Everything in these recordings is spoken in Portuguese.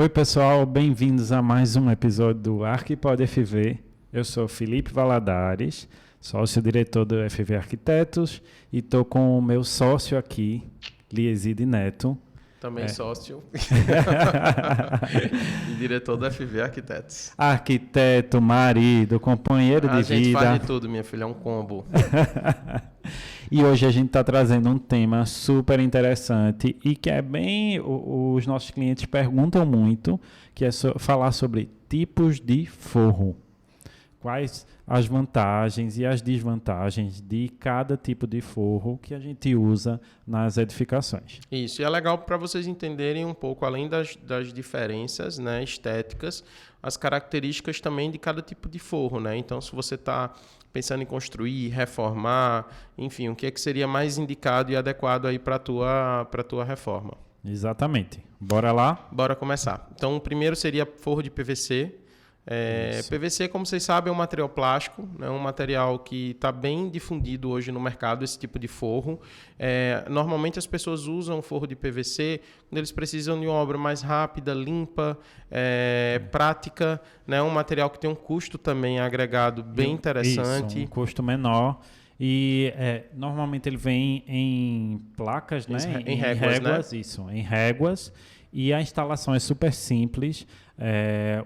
Oi, pessoal, bem-vindos a mais um episódio do Arquipod FV. Eu sou Felipe Valadares, sócio-diretor do FV Arquitetos, e estou com o meu sócio aqui, Lieside Neto. Também sócio e diretor do FV Arquitetos. Arquiteto, marido, companheiro de vida. A gente faz de tudo, minha filha, é um combo. E hoje a gente está trazendo um tema super interessante e que é bem... Os nossos clientes perguntam muito, que é falar sobre tipos de forro. Quais as vantagens e as desvantagens de cada tipo de forro que a gente usa nas edificações. Isso, e é legal para vocês entenderem um pouco, além das diferenças, né, estéticas, as características também de cada tipo de forro, né? Então, se você está pensando em construir, reformar, enfim, o que é que seria mais indicado e adequado aí para a tua reforma. Exatamente. Bora lá? Bora começar. Então, o primeiro seria forro de PVC. PVC, como vocês sabem, é um material plástico, né? Um material que está bem difundido hoje no mercado, esse tipo de forro. Normalmente as pessoas usam forro de PVC quando eles precisam de uma obra mais rápida, limpa, prática, né? Um material que tem um custo também agregado bem interessante. Isso, um custo menor. E normalmente ele vem em placas, né? Em réguas, né? Isso, em réguas. E a instalação é super simples.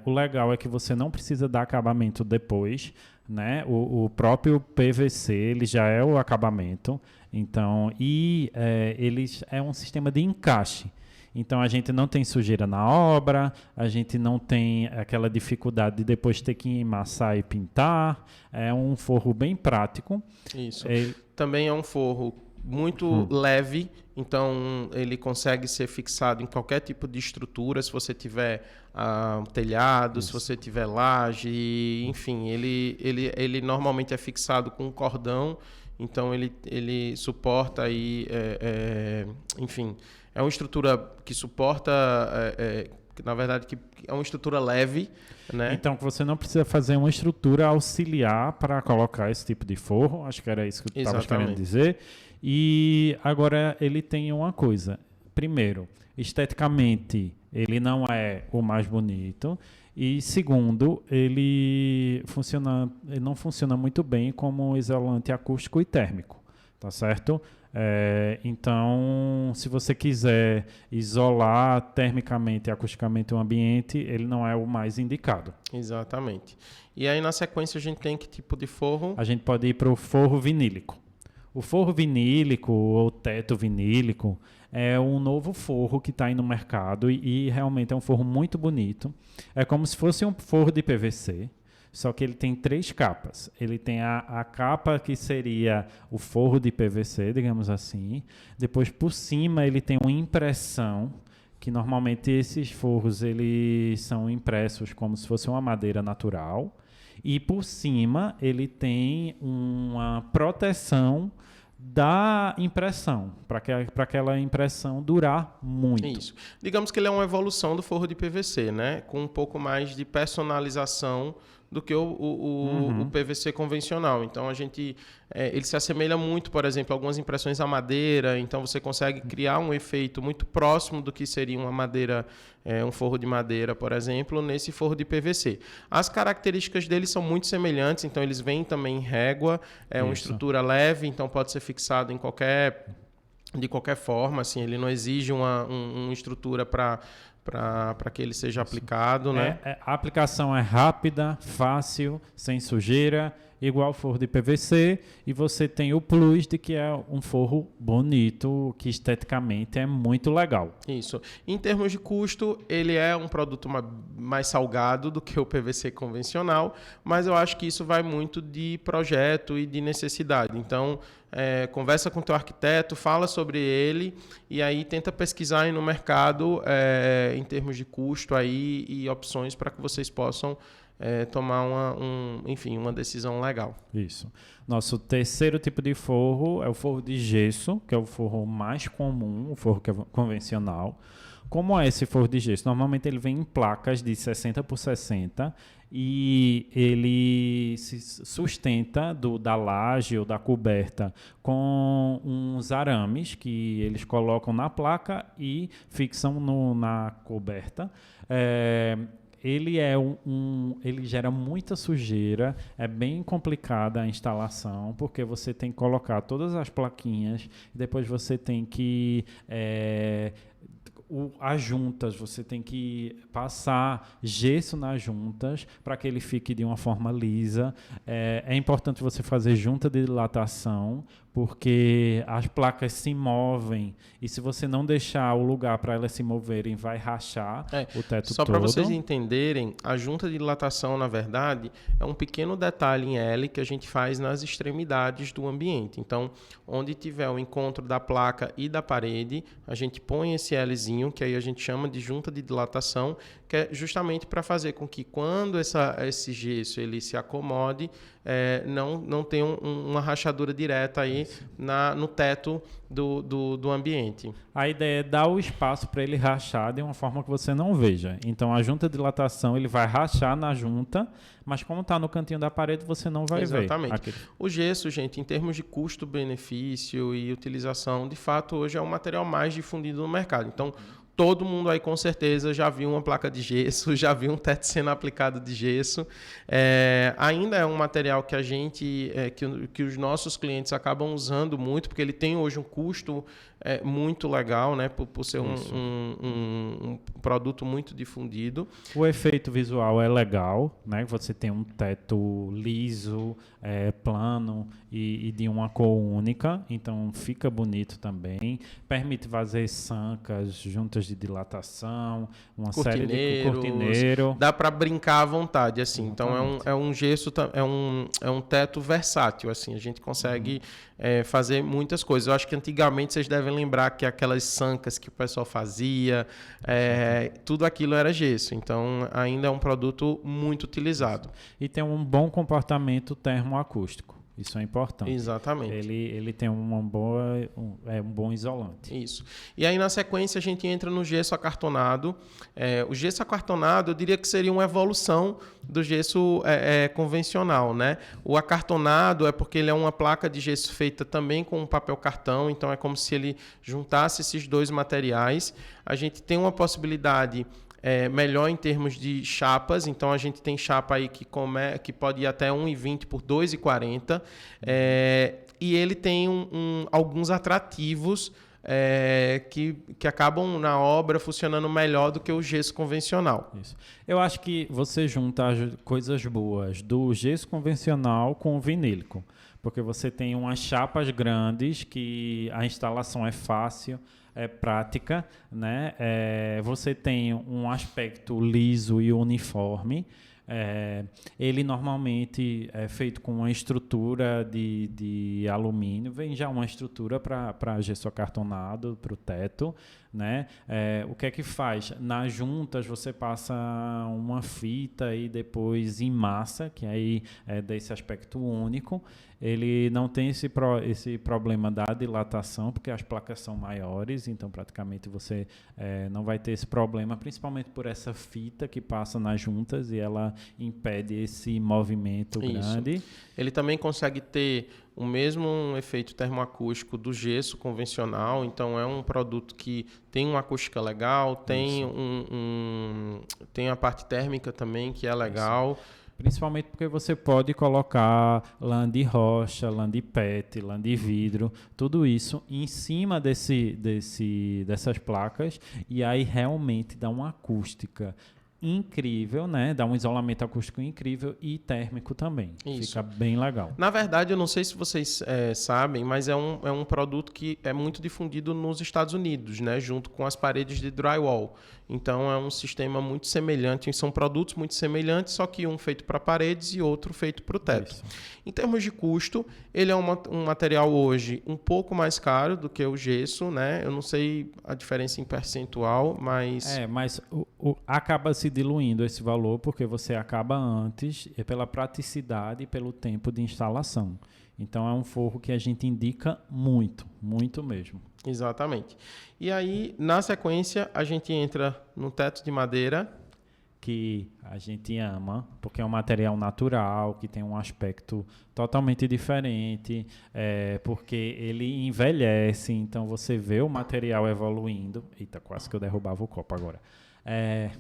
O legal é que você não precisa dar acabamento depois, né? O próprio PVC ele já é o acabamento. Então, ele é um sistema de encaixe. Então, a gente não tem sujeira na obra, a gente não tem aquela dificuldade de depois ter que emassar e pintar. É um forro bem prático. Isso. Também é um forro muito leve, então ele consegue ser fixado em qualquer tipo de estrutura, se você tiver telhado, isso. Se você tiver laje, enfim, ele normalmente é fixado com um cordão, então ele suporta aí, enfim, é uma estrutura que suporta, na verdade, que é uma estrutura leve, né? Então, você não precisa fazer uma estrutura auxiliar para colocar esse tipo de forro, acho que era isso que eu estava querendo dizer. E agora ele tem uma coisa. Primeiro, esteticamente, ele não é o mais bonito. E segundo, ele não funciona muito bem como isolante acústico e térmico, tá certo? Então, se você quiser isolar termicamente e acusticamente o ambiente, ele não é o mais indicado. Exatamente. E aí, na sequência, a gente tem que tipo de forro? A gente pode ir para o forro vinílico. O forro vinílico ou teto vinílico é um novo forro que está aí no mercado e realmente é um forro muito bonito. É como se fosse um forro de PVC, só que ele tem 3 capas. Ele tem a capa que seria o forro de PVC, digamos assim. Depois, por cima, ele tem uma impressão, que normalmente esses forros eles são impressos como se fosse uma madeira natural. E por cima ele tem uma proteção da impressão, para aquela impressão durar muito. Isso. Digamos que ele é uma evolução do forro de PVC, né? Com um pouco mais de personalização do que o PVC convencional. Então, ele se assemelha muito, por exemplo, a algumas impressões à madeira. Então, você consegue criar um efeito muito próximo do que seria uma madeira, um forro de madeira, por exemplo, nesse forro de PVC. As características dele são muito semelhantes. Então, eles vêm também em régua. É uma estrutura leve, então pode ser fixado de qualquer forma. Assim, ele não exige uma estrutura para que ele seja aplicado, né? A aplicação é rápida, fácil, sem sujeira, igual forro de PVC, e você tem o plus de que é um forro bonito, que esteticamente é muito legal. Isso. Em termos de custo, ele é um produto mais salgado do que o PVC convencional, mas eu acho que isso vai muito de projeto e de necessidade. Então, conversa com o teu arquiteto, fala sobre ele e aí tenta pesquisar aí no mercado em termos de custo aí, e opções para que vocês possam tomar uma decisão legal. Isso. Nosso terceiro tipo de forro é o forro de gesso, que é o forro mais comum, o forro que é convencional. Como é esse forro de gesso? Normalmente ele vem em placas de 60 por 60 e ele se sustenta da laje ou da coberta com uns arames que eles colocam na placa e fixam na coberta. Ele ele gera muita sujeira, é bem complicada a instalação, porque você tem que colocar todas as plaquinhas, e depois você tem que as juntas, você tem que passar gesso nas juntas para que ele fique de uma forma lisa. É importante você fazer junta de dilatação, porque as placas se movem e se você não deixar o lugar para elas se moverem, vai rachar o teto todo. Só para vocês entenderem, a junta de dilatação, na verdade, é um pequeno detalhe em L que a gente faz nas extremidades do ambiente. Então, onde tiver o encontro da placa e da parede, a gente põe esse Lzinho, que aí a gente chama de junta de dilatação, que é justamente para fazer com que quando esse gesso ele se acomode, não tenha uma rachadura direta aí no teto do ambiente. A ideia é dar o espaço para ele rachar de uma forma que você não veja. Então, a junta de dilatação, ele vai rachar na junta, mas como está no cantinho da parede, você não vai ver. Exatamente. O gesso, gente, em termos de custo-benefício e utilização, de fato, hoje é o material mais difundido no mercado. Então, todo mundo aí com certeza já viu uma placa de gesso, já viu um teto sendo aplicado de gesso. Ainda é um material que a gente, que os nossos clientes acabam usando muito, porque ele tem hoje um custo muito legal, né, por ser um produto muito difundido. O efeito visual é legal, né? Você tem um teto liso, plano e de uma cor única, então fica bonito também. Permite fazer sancas, juntas de dilatação, uma série de cortineiro. Dá para brincar à vontade, assim. Então é um gesso, é um teto versátil, assim. A gente consegue fazer muitas coisas. Eu acho que antigamente vocês devem lembrar que aquelas sancas que o pessoal fazia, tudo aquilo era gesso. Então ainda é um produto muito utilizado. E tem um bom comportamento termoacústico. Isso é importante. Exatamente. Ele tem um bom isolante. Isso. E aí, na sequência, a gente entra no gesso acartonado. O gesso acartonado, eu diria que seria uma evolução do gesso convencional, né? O acartonado é porque ele é uma placa de gesso feita também com papel cartão, então é como se ele juntasse esses dois materiais. A gente tem uma possibilidade melhor em termos de chapas, então a gente tem chapa aí que pode ir até 1,20 por 2,40 e ele tem alguns atrativos que acabam na obra funcionando melhor do que o gesso convencional. Isso. Eu acho que você junta as coisas boas do gesso convencional com o vinílico, porque você tem umas chapas grandes que a instalação é fácil, é prática, né? Você tem um aspecto liso e uniforme. Ele normalmente é feito com uma estrutura de alumínio, vem já uma estrutura para gesso acartonado, para o teto, né? O que é que faz? Nas juntas você passa uma fita e depois em massa, que aí é desse aspecto único. Ele não tem esse problema da dilatação, porque as placas são maiores, então praticamente você não vai ter esse problema, principalmente por essa fita que passa nas juntas e ela impede esse movimento grande. Ele também consegue ter o mesmo efeito termoacústico do gesso convencional, então é um produto que tem uma acústica legal, tem tem a parte térmica também que é legal. Isso. Principalmente porque você pode colocar lã de rocha, lã de PET, lã de vidro, tudo isso em cima dessas placas e aí realmente dá uma acústica incrível, né? Dá um isolamento acústico incrível e térmico também. Isso. Fica bem legal. Na verdade, eu não sei se vocês sabem, mas é um produto que é muito difundido nos Estados Unidos, né? Junto com as paredes de drywall. Então, é um sistema muito semelhante, são produtos muito semelhantes, só que um feito para paredes e outro feito para o teto. Isso. Em termos de custo, ele é um material hoje um pouco mais caro do que o gesso, né? Eu não sei a diferença em percentual, mas... mas acaba se diluindo esse valor porque você acaba antes, pela praticidade e pelo tempo de instalação. Então, é um forro que a gente indica muito, muito mesmo. Exatamente. E aí, na sequência, a gente entra no teto de madeira, que a gente ama, porque é um material natural, que tem um aspecto totalmente diferente, porque ele envelhece, então você vê o material evoluindo. Eita, quase que eu derrubava o copo agora.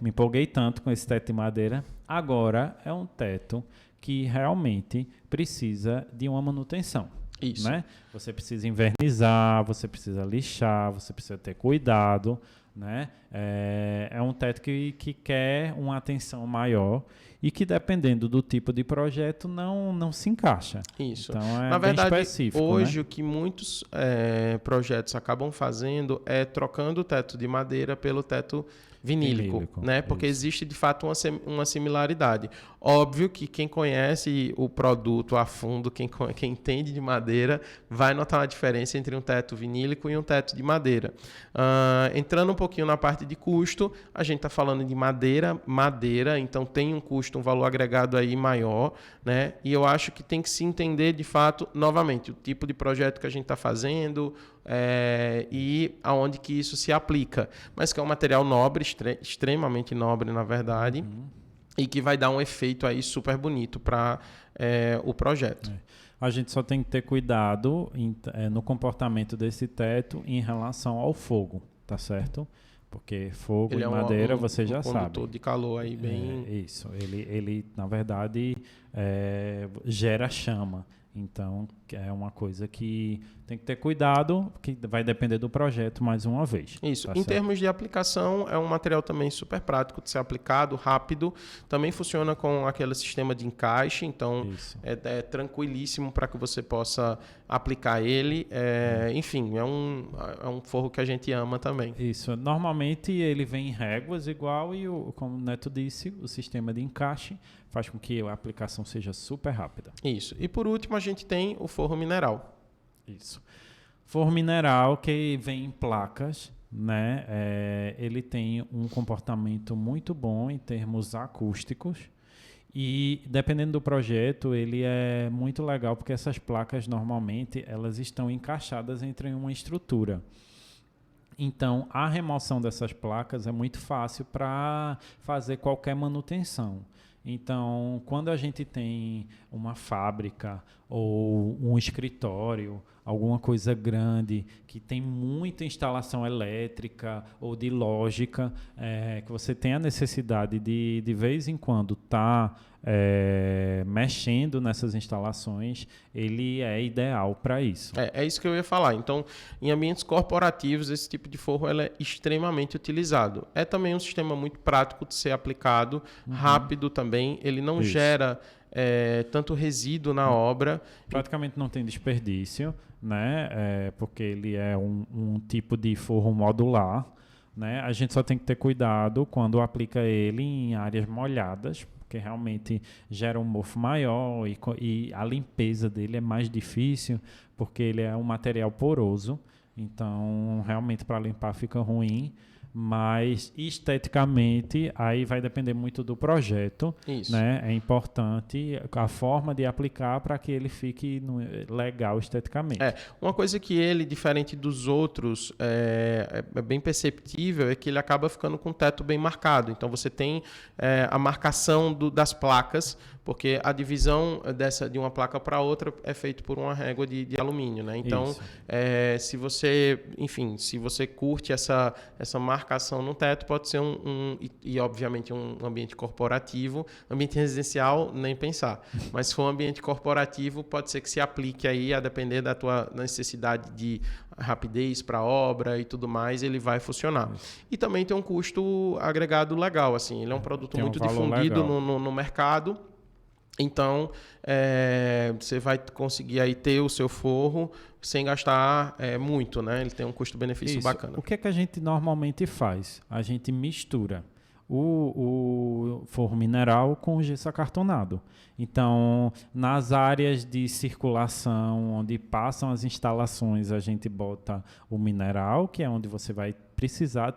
Me empolguei tanto com esse teto de madeira. Agora é um teto que realmente precisa de uma manutenção. Isso. Né? Você precisa invernizar, você precisa lixar, você precisa ter cuidado. Né? É um teto que quer uma atenção maior e que, dependendo do tipo de projeto, não se encaixa. Isso. Então, Na verdade, bem específico, hoje, né? o que muitos projetos acabam fazendo é trocando o teto de madeira pelo teto vinílico, né? Porque existe, de fato, uma similaridade. Óbvio que quem conhece o produto a fundo, quem entende de madeira, vai notar a diferença entre um teto vinílico e um teto de madeira. Entrando um pouquinho na parte de custo, a gente está falando de madeira, então tem um custo, um valor agregado aí maior, né? E eu acho que tem que se entender, de fato, novamente, o tipo de projeto que a gente está fazendo, e aonde que isso se aplica. Mas que é um material nobre, extremamente nobre, na verdade, e que vai dar um efeito aí super bonito para o projeto. A gente só tem que ter cuidado no comportamento desse teto em relação ao fogo, tá certo? Porque fogo e madeira você já sabe. Condutor de calor aí bem... Isso. Ele na verdade, gera chama. Então, é uma coisa que tem que ter cuidado, que vai depender do projeto mais uma vez. Isso. Tá Em certo? termos de aplicação, é um material também super prático de ser aplicado, rápido. Também funciona com aquele sistema de encaixe, então é tranquilíssimo para que você possa aplicar ele. Enfim, é um forro que a gente ama também. Isso. Normalmente ele vem em réguas igual e, como o Neto disse, o sistema de encaixe faz com que a aplicação seja super rápida. Isso. E por último, a gente tem o forro mineral. Isso. Forro mineral que vem em placas, né? Ele tem um comportamento muito bom em termos acústicos e, dependendo do projeto, ele é muito legal porque essas placas, normalmente, elas estão encaixadas entre uma estrutura. Então, a remoção dessas placas é muito fácil para fazer qualquer manutenção. Então, quando a gente tem uma fábrica ou um escritório, alguma coisa grande, que tem muita instalação elétrica ou de lógica, que você tem a necessidade de vez em quando estar mexendo nessas instalações, ele é ideal para isso. É isso que eu ia falar. Então, em ambientes corporativos, esse tipo de forro ela é extremamente utilizado. É também um sistema muito prático de ser aplicado, rápido também. Ele não gera tanto resíduo na obra. Praticamente não tem desperdício, né? Porque ele é um tipo de forro modular. Né? A gente só tem que ter cuidado quando aplica ele em áreas molhadas, porque realmente gera um mofo maior e a limpeza dele é mais difícil, porque ele é um material poroso, então realmente para limpar fica ruim, mas esteticamente aí vai depender muito do projeto. Isso. Né? É importante a forma de aplicar para que ele fique legal esteticamente. Uma coisa que ele, diferente dos outros, é bem perceptível, é que ele acaba ficando com o teto bem marcado. Então você tem a marcação das placas, porque a divisão de uma placa para outra é feita por uma régua de alumínio, né? Então, se você curte essa marcação no teto, pode ser e obviamente um ambiente corporativo, ambiente residencial, nem pensar. Mas se for um ambiente corporativo, pode ser que se aplique aí, a depender da tua necessidade de rapidez para a obra e tudo mais, ele vai funcionar. E também tem um custo agregado legal, assim, ele é um produto muito difundido no mercado. Então, você vai conseguir aí ter o seu forro sem gastar muito, né? Ele tem um custo-benefício bacana. O que é que a gente normalmente faz? A gente mistura o forro mineral com o gesso acartonado. Então, nas áreas de circulação, onde passam as instalações, a gente bota o mineral, que é onde você vai precisar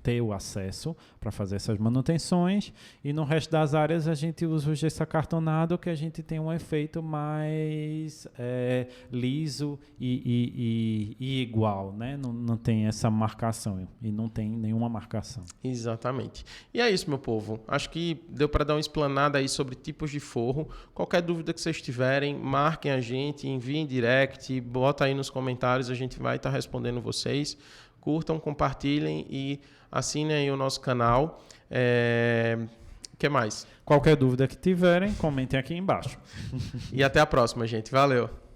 ter o acesso para fazer essas manutenções, e no resto das áreas a gente usa o gesso acartonado, que a gente tem um efeito mais liso e igual, né? Não tem essa marcação, e não tem nenhuma marcação. Exatamente. E é isso, meu povo. Acho que deu para dar uma explanada aí sobre tipos de forro. Qualquer dúvida que vocês tiverem, marquem a gente, enviem direct, bota aí nos comentários, a gente vai estar respondendo vocês. Curtam, compartilhem e assinem aí o nosso canal. O que mais? Qualquer dúvida que tiverem, comentem aqui embaixo. E até a próxima, gente. Valeu!